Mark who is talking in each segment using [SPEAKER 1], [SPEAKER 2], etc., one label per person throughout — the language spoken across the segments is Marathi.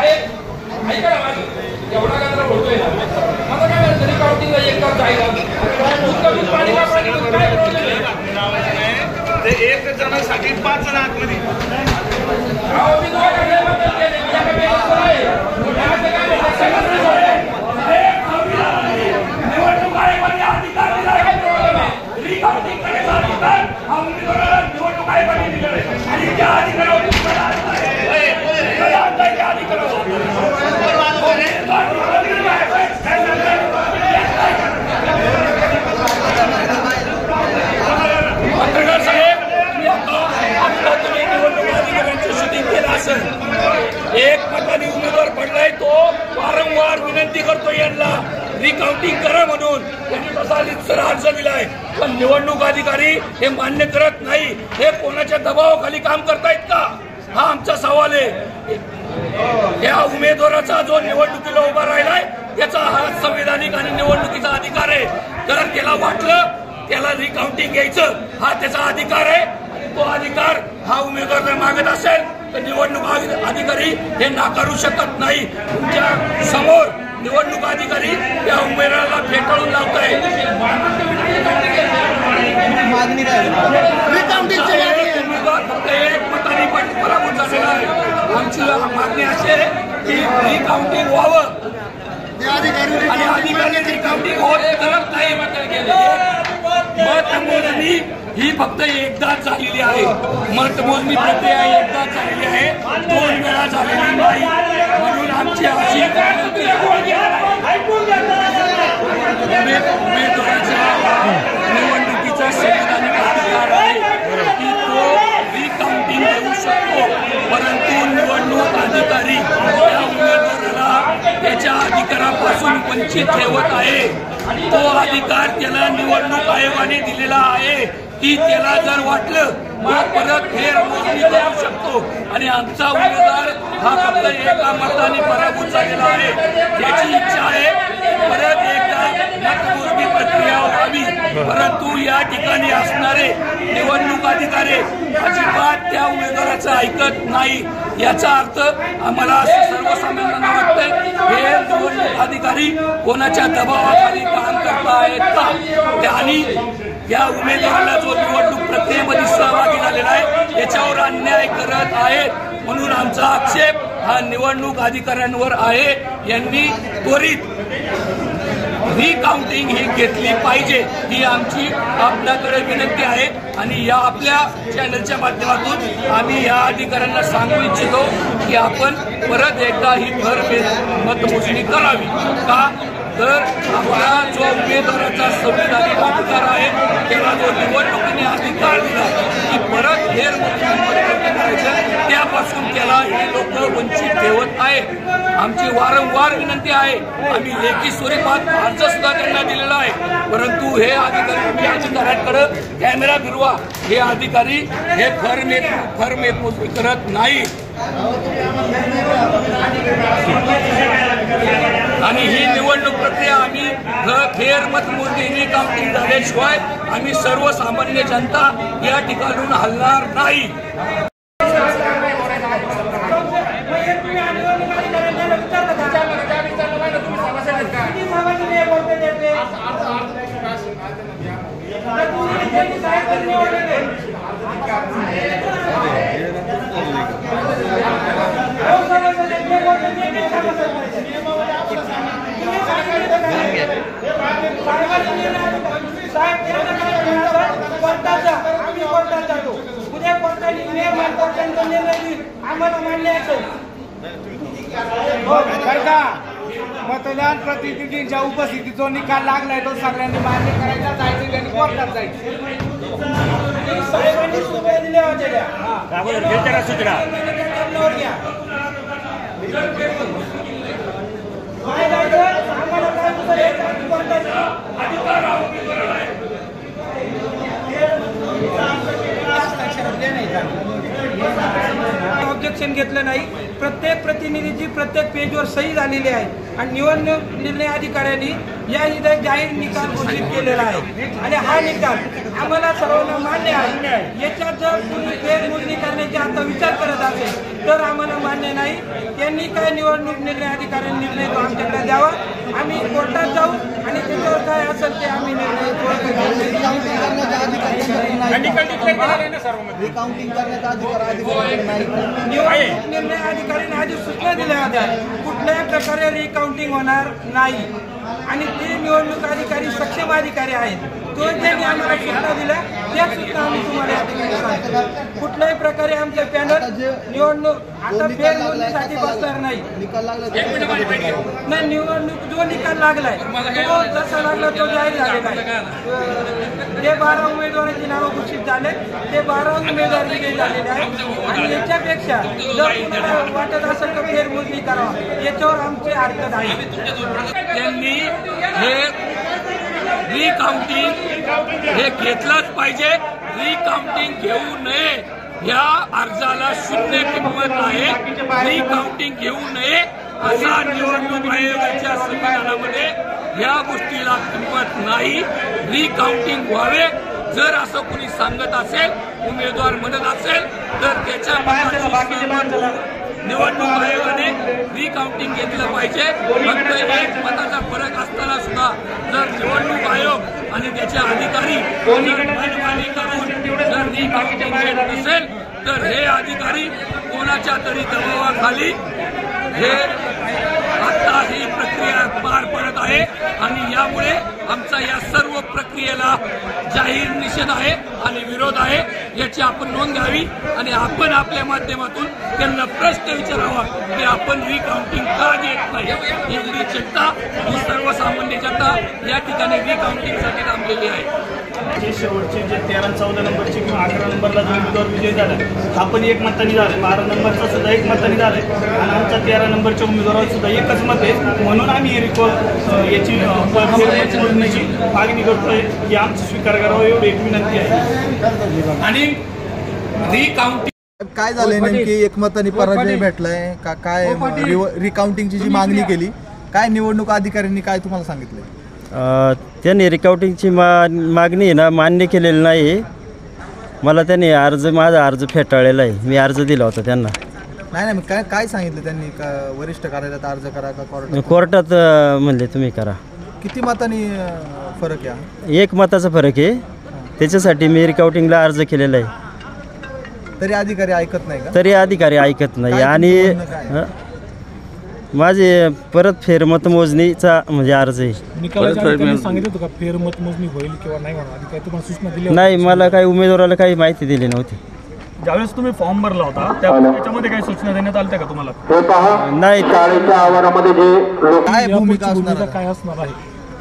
[SPEAKER 1] ऐका ना एवढा गंधरा होतोय ना मला काय म्हणतं रिकाउंटिंग एक तास जायला पाणी काय प्रॉब्लेम आहे
[SPEAKER 2] ते एक जणांसाठी 5 जण आतमध्ये
[SPEAKER 1] एक मताने उमेदवार पडलाय तो वारंवार विनंती करतो यांना रिकाउंटिंग करा म्हणून त्यांनी तसा लिस्टर अर्ज दिलाय पण निवडणूक अधिकारी हे मान्य करत नाही हे कोणाच्या दबावाखाली काम करतायत का हा आमचा सवाल आहे या उमेदवाराचा जो निवडणुकीला उभा राहिलाय त्याचा हा संविधानिक आणि निवडणुकीचा अधिकार आहे जर त्याला वाटलं त्याला रिकाउंटिंग घ्यायचं हा त्याचा अधिकार आहे तो अधिकार हा उमेदवार जर मागत असेल तर निवडणूक अधिकारी हे नाकारू शकत नाही तुमच्या समोर निवडणूक अधिकारी या उमेदवाराला फेटाळून लावताय उमेदवार फक्त एक मताने पराभूत झालेला आहे आमची मागणी अशी आहे की रिकाउंटिंग व्हावं आणि अधिकारी रिकाउंटिंग करत नाही मतमोजणी ही फक्त एकदाच झालेली आहे मतमोजणी प्रक्रिया एकदाच झालेली आहे 2 वेळा झालेली नाही म्हणून आमची अशी उमेदवाराचा निवडणुकीचा संविधानिक अधिकार आहे की तो रिकाउंटिंग करू शकतो परंतु निवडणूक अधिकारी या उमेदवाराला त्याच्या अधिकारापासून वंचित ठेवत आहे तो अधिकार त्याला निवडणूक आयोगाने दिलेला आहे की त्याला जर वाटलं तर परत फेरमोजणी करू शकतो आणि आमचा उमेदवार हा फक्त एका मताने पराभूत झालेला आहे त्याची इच्छा आहे परत एकदा मतमोजणी प्रक्रिया व्हावी परंतु या ठिकाणी असणारे निवडणूक अधिकारी अजिबात त्या उमेदवाराचं ऐकत नाही याचा अर्थ आम्हाला सर्वसामान्यांना वाटतंय हे निवडणूक अधिकारी कोणाच्या दबावाखाली काम करत आहेत का आणि या उमेदवाराला जो निवडणूक प्रक्रियेमध्ये सहभागी झालेला आहे त्याच्यावर अन्याय करत आहेत म्हणून आमचा आक्षेप हा निवडणूक अधिकाऱ्यांवर आहे यांनी त्वरित रिकाउंटिंग ही घेतली पाहिजे ही आमची आपल्याकडे विनंती आहे आणि या आपल्या चॅनलच्या माध्यमातून आम्ही या अधिकाऱ्यांना सांगू इच्छितो की आपण परत एकदा ही मतमोजणी करावी का तर आपला जो उमेदवाराचा संविधानिक अधिकार आहे त्याला जो निवडणुकीने अधिकार दिला की परत फेरमोजणी करायचं त्यापासून त्याला हे लोक वंचित ठेवत आहेत आमची वारंवार विनंती आहे आम्ही लेखी स्वरूपात अर्ज सुद्धा त्यांना दिलेला आहे परंतु हे अधिकारी अधिकाऱ्यांकडे कॅमेरा फिरवा हे अधिकारी हे फेरमोजणी करत नाही आणि ही निवडणूक प्रक्रिया आम्ही फेर मतमोजणी रिकाउंटिंग झाल्याशिवाय आम्ही सर्वसामान्य जनता या ठिकाणून हलणार नाही
[SPEAKER 3] मतदान प्रतिनिधींच्या उपस्थितीत जो निकाल लागलाय तो सगळ्यांनी मान्य करायचा जायचं त्यांनी कोर्टात जायचं सूचना
[SPEAKER 4] ऑब्जेक्शन घेतलं नाही प्रत्येक प्रतिनिधीची प्रत्येक पेजवर सही झालेली आहे आणि निवडणूक निर्णय अधिकाऱ्यांनी या इथे जाहीर निकाल घोषित केलेला आहे आणि हा निकाल आम्हाला सर्वांना मान्य आहे। याच्यात जर कोणी फेरमोजणी करण्याचा आता विचार करत असेल तर आम्हाला मान्य नाही। त्यांनी काय निवडणूक निर्णय अधिकाऱ्यांनी निर्णय तो आमच्याकडे द्यावा, आम्ही कोर्टात जाऊ आणि त्याच्यावर काय असेल ते आम्ही निर्णय निवडणूक निर्णय अधिकाऱ्यांनी आधी सूचना दिल्या होत्या कुठल्याही प्रकारे रिकाउंटिंग होणार नाही आणि ते निवडणूक अधिकारी सक्षम अधिकारी आहेत। तो त्यांनी आम्हाला सूचना दिल्या त्या सूचना आम्ही तुम्हाला या ठिकाणी सांगतो। कुठल्याही प्रकारे आमचे पॅनल निवडणूक आता फेरमोजणीसाठी बसणार नाही। निवडणूक जो निकाल लागलाय तो जसा लागला तो जाहीर झालेला आहे। जे 12 उमेदवारांची नावं घोषित झाले ते 12 उमेदवार विजयी झालेले आहेत आणि याच्यापेक्षा जर कुणाला वाटत असेल तर फेरमोजणी करावा याच्यावर आमचे हरकत आहे।
[SPEAKER 1] त्यांनी हे रिकाउंटिंग हे घेतलंच पाहिजे, रिकाउंटिंग घेऊ नये। या अर्जाला शून्य किंमत आहे, रिकाउंटिंग घेऊ नये असा निवडणूक आयोगाच्या संविधानामध्ये या गोष्टीला किंमत नाही। रिकाउंटिंग व्हावे जर असं कोणी सांगत असेल, उमेदवार म्हणत असेल तर त्याच्या निवडणूक आयोगाने रिकाउंटिंग घेतलं पाहिजे। फक्त एक मताचा फरक असताना सुद्धा जर निवडणूक आयोग आणि त्याचे अधिकारी मनमानी करून जर रिकाउंटिंग घेत नसेल तर हे अधिकारी कोणाच्या तरी दबावाखाली हे आता ही प्रक्रिया पार पडत आहे आणि यामुळे आमचा या सर्व प्रक्रियेला जाहीर निषेध आहे आणि विरोध आहे। याची आपण नोंद घ्यावी आणि आपण आपल्या माध्यमातून त्यांना प्रश्न विचारावा की आपण रिकाउंटिंग का देत नाही। एवढी जनता ही सर्वसामान्य जनता या ठिकाणी रिकाउंटिंगसाठी थांबलेली आहे।
[SPEAKER 5] शेवटचे जे 13-14 नंबरचे किंवा 11 नंबरला जो उमेदवार विजय झाला हा पण एक मतांनी झाला, 12 नंबरचा सुद्धा एक मतांनी झाला आणि आमच्या 13 नंबरच्या उमेदवारावर सुद्धा एकच मत आहे। म्हणून आम्ही याची फेरमोजणीची मागणी करतोय की आमची स्वीकार करावा एवढी एक विनंती आहे।
[SPEAKER 1] आणि रिकाउंटिंग
[SPEAKER 6] काय झालंय नेमकी एकमताने पराजय भेटलाय का काय? रिकाउंटिंगची जी मागणी केली काय निवडणूक अधिकाऱ्यांनी काय तुम्हाला सांगितलंय?
[SPEAKER 7] त्यांनी रिकाउंटिंगची मागणी आहे ना मान्य केलेली नाही। मला त्यांनी माझा अर्ज फेटाळलेला आहे, मी अर्ज दिला होता त्यांना।
[SPEAKER 6] नाही मग काय सांगितलं त्यांनी? का वरिष्ठ कार्यालयात अर्ज करा का
[SPEAKER 7] कोर्टात म्हणले तुम्ही करा।
[SPEAKER 6] किती मतांनी फरक आहे?
[SPEAKER 7] एक मताचा फरक आहे, त्याच्यासाठी मी रिकाउंटिंगला अर्ज केलेला आहे।
[SPEAKER 6] तरी अधिकारी ऐकत नाही का?
[SPEAKER 7] तरी अधिकारी ऐकत नाही आणि माझे परत फेरमतमोजणीचा म्हणजे अर्ज आहे।
[SPEAKER 5] सांगितलं होतं का फेरमतमोजणी होईल किंवा नाही होणार? अधिकारी तुम्हाला सूचना दिली?
[SPEAKER 7] नाही, मला काही उमेदवाराला काही माहिती दिली नव्हती।
[SPEAKER 5] ज्यावेळेस तुम्ही फॉर्म भरला होता त्याच्यामध्ये काही सूचना देण्यात आल्या का तुम्हाला?
[SPEAKER 7] नाही,
[SPEAKER 6] काय भूमिका असणार
[SPEAKER 5] काय असणार आहे?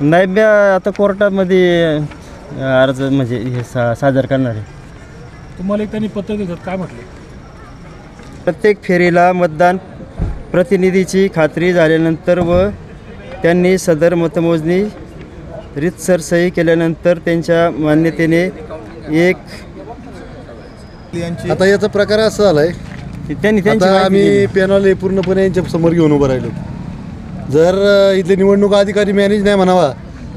[SPEAKER 7] नाही, मी आता कोर्टामध्ये अर्ज म्हणजे हे सादर करणार आहे।
[SPEAKER 5] तुम्हाला एक त्यांनी पत्र देतात, काय म्हटलं?
[SPEAKER 7] प्रत्येक फेरीला मतदान प्रतिनिधीची खात्री झाल्यानंतर व त्यांनी सदर मतमोजणी रीतसर सही केल्यानंतर त्यांच्या मान्यतेने एक
[SPEAKER 8] आता याचा प्रकार असा झालाय
[SPEAKER 7] त्यांनी
[SPEAKER 8] आता आम्ही पॅनल पूर्णपणे यांच्या समोर घेऊन उभं राहिलो। जर इथले निवडणूक अधिकारी मॅनेज नाही म्हणावा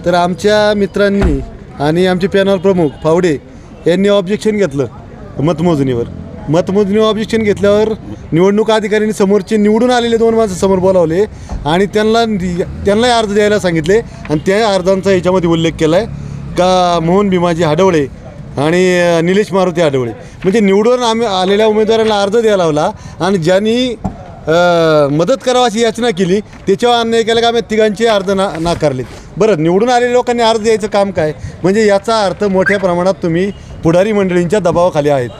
[SPEAKER 8] तर आमच्या मित्रांनी आणि आमचे पॅनल प्रमुख फावडे यांनी ऑब्जेक्शन घेतलं मतमोजणीवर ऑब्जेक्शन घेतल्यावर निवडणूक अधिकाऱ्यांनी समोरचे निवडून आलेले 2 माणसं समोर बोलावले आणि त्यांनाही अर्ज द्यायला सांगितले आणि त्या अर्जांचा याच्यामध्ये उल्लेख केला आहे का मोहन भीमाजी हडवळे आणि निलेश मारुती हडवळे म्हणजे निवडून आम्ही आलेल्या उमेदवारांना अर्ज द्यायला लावला आणि ज्यांनी मदत करावी अशी याचना केली त्याच्यावर अन्याय केला का आम्ही तिघांचे अर्ज नाकारले। बरं, निवडून आलेल्या लोकांनी अर्ज द्यायचं काम काय? म्हणजे याचा अर्थ मोठ्या प्रमाणात तुम्ही पुढारी मंडळींच्या दबावाखाली आहेत।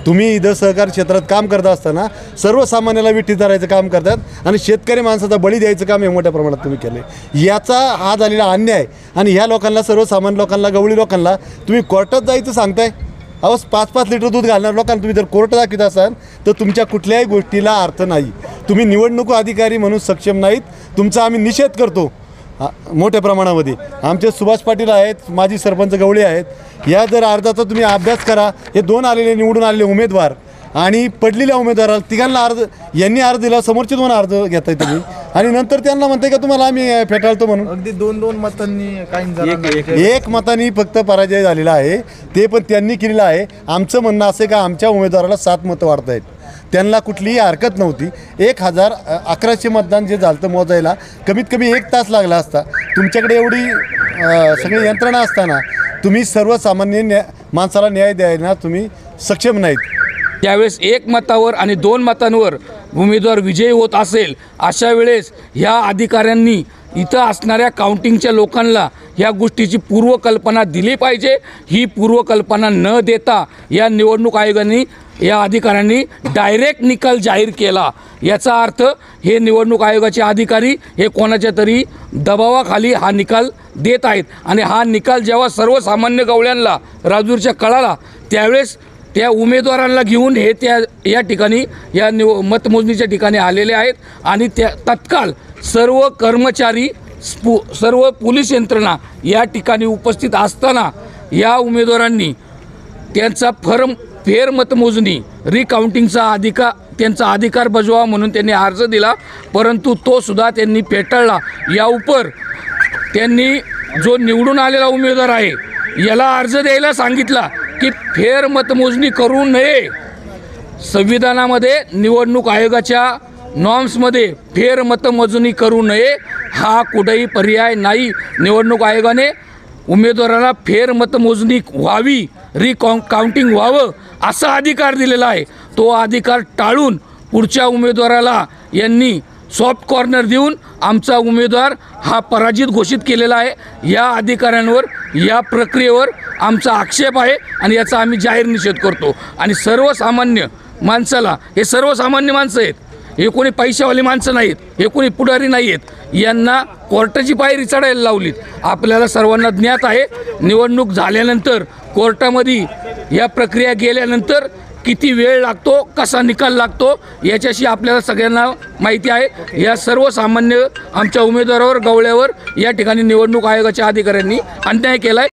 [SPEAKER 8] तुम्ही इथं सहकार क्षेत्रात काम करत असताना सर्वसामान्याला विठ्ठीत धरायचं काम करतात आणि शेतकरी माणसाचा बळी द्यायचं काम हे मोठ्या प्रमाणात तुम्ही केलं। याचा हा झालेला अन्याय आणि ह्या लोकांना सर्वसामान्य लोकांना गवळी लोकांना तुम्ही कोर्टात जायचं सांगताय। अहो 5-5 लिटर दूध घालणार लोकांना तुम्ही जर कोर्ट दाखवत असाल तर तुमच्या कुठल्याही गोष्टीला अर्थ नाही। तुम्ही निवडणूक अधिकारी म्हणून सक्षम नाहीत, तुमचा आम्ही निषेध करतो मोठ्या प्रमाणामध्ये। आमचे सुभाष पाटील आहेत, माजी सरपंच गवळी आहेत, या जर अर्जाचा तुम्ही अभ्यास करा। हे 2 आलेले निवडून आलेले उमेदवार आणि पडलेल्या उमेदवाराला तिघांना यांनी अर्ज दिला, समोरचे 2 अर्ज घेताय तुम्ही आणि नंतर त्यांना म्हणते का तुम्हाला आम्ही फेटाळतो म्हणून.
[SPEAKER 6] अगदी 2-2 मतांनी काही
[SPEAKER 8] एक मतांनी फक्त पराजय झालेला आहे, ते पण त्यांनी केलेलं आहे. आमचं म्हणणं असं का आमच्या उमेदवाराला 7 मतं वाढत आहेत, त्यांना कुठलीही हरकत नव्हती. 1111 मतदान जे झालं मोजायला कमीत कमी 1 तास लागला असता. तुमच्याकडे एवढी सगळी यंत्रणा असताना तुम्ही सर्वसामान्य माणसाला न्याय द्यायला तुम्ही सक्षम नाहीत.
[SPEAKER 1] त्यावेळेस 1 मतावर आणि 2 मतांवर उमेदवार विजयी होत असेल, अशा वेळेस ह्या अधिकाऱ्यांनी इथं असणाऱ्या काउंटिंगच्या लोकांना ह्या गोष्टीची पूर्वकल्पना दिली पाहिजे. ही पूर्वकल्पना न देता या निवडणूक आयोगाने या अधिकाऱ्यांनी डायरेक्ट निकाल जाहीर केला. याचा अर्थ हे निवडणूक आयोगाचे अधिकारी हे कोणाच्या तरी दबावाखाली हा निकाल देत आहेत. आणि हा निकाल जेव्हा सर्वसामान्य गवळ्यांना राजूरच्या कळाला त्यावेळेस त्या उमेदवारांना घेऊन हे या ठिकाणी या मतमोजणीच्या ठिकाणी आलेले आहेत. आणि त्या तत्काळ सर्व कर्मचारी सर्व पोलीस यंत्रणा या ठिकाणी उपस्थित असताना या उमेदवारांनी त्यांचा फेर मतमोजणी रिकाउंटिंगचा त्यांचा अधिकार बजवा म्हणून त्यांनी अर्ज दिला, परंतु तो सुद्धा त्यांनी फेटाळला. या उपर त्यांनी जो निवडून आलेला उमेदवार आहे याला अर्ज द्यायला सांगितला की फेर मतमोजणी करू नये. संविधानामध्ये निवडणूक आयोगाच्या नॉर्म्समध्ये फेर मतमोजणी करू नये हा कुठेही पर्याय नाही. निवडणूक आयोगाने उमेदवाराला फेर मतमोजणी व्हावी, काउंटिंग व्हावं असा अधिकार दिलेला आहे. तो अधिकार टाळून पुढच्या उमेदवाराला यांनी सॉफ्ट कॉर्नर देऊन आमचा उमेदवार हा पराजित घोषित केलेला आहे. या अधिकाऱ्यांवर या प्रक्रियेवर आमचा आक्षेप आहे आणि याचा आम्ही जाहीर निषेध करतो. आणि सर्वसामान्य माणसाला, हे सर्वसामान्य माणसं आहेत, हे कोणी पैशावाली माणसं नाहीत, हे कोणी पुढारी नाही आहेत, यांना कोर्टाची पायरी चढायला लावलीत. आपल्याला सर्वांना ज्ञात आहे निवडणूक झाल्यानंतर कोर्टामध्ये या प्रक्रिया गेल्यानंतर किती वेळ लागतो, कसा निकाल लागतो याच्याशी आपल्याला सगळ्यांना माहिती आहे. या सर्वसामान्य आमच्या उमेदवारावर गवळ्यावर या ठिकाणी निवडणूक आयोगाच्या अधिकाऱ्यांनी अन्याय केला आहे.